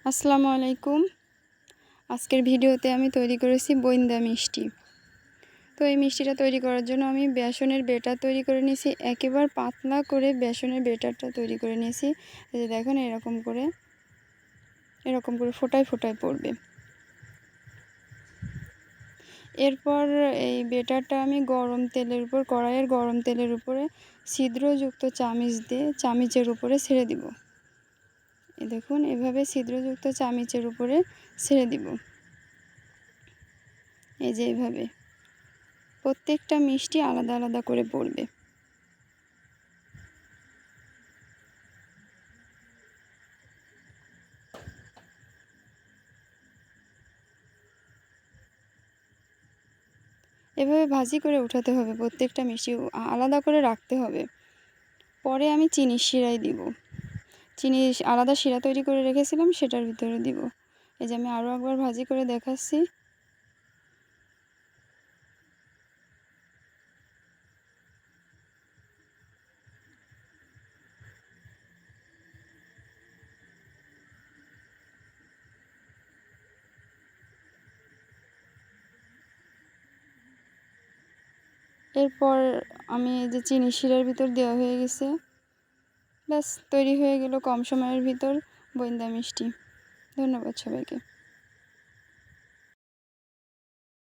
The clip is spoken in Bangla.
আসসালামু আলাইকুম। আজকের ভিডিওতে আমি তৈরি করেছি বোন্দা মিষ্টি। তো এই মিষ্টিটা তৈরি করার জন্য আমি বেসনের ব্যাটার তৈরি করে নিয়েছি। একেবারে পাতলা করে বেসনের ব্যাটারটা তৈরি করে নিয়েছি। এই যে দেখুন এরকম করে ফোটায় ফোটায় পড়বে। এরপর এই ব্যাটারটা আমি কড়াইয়ের গরম তেলের উপরে ছিদ্রযুক্ত চামিচের উপরে ছেড়ে দিব। এই দেখুন এভাবে ছিদ্রযুক্ত চামিচের উপরে ছেড়ে দিব। এই যে এইভাবে প্রত্যেকটা মিষ্টি আলাদা আলাদা করে পড়বে। এভাবে ভাজি করে উঠাতে হবে, প্রত্যেকটা মিষ্টি আলাদা করে রাখতে হবে। পরে আমি চিনির শিরায় দিব। চিনি আলাদা শিরা তৈরি করে রেখেছিলাম, সেটার ভিতরে দিব। এই যে আমি আরও একবার ভাজি করে দেখাচ্ছি। এরপর আমি এই যে চিনি শিরার ভিতর দেওয়া হয়ে গেছে, ব্যাস তৈরি হয়ে গেল কম সময়ের ভিতর বোন্দা মিষ্টি। ধন্যবাদ সবাইকে।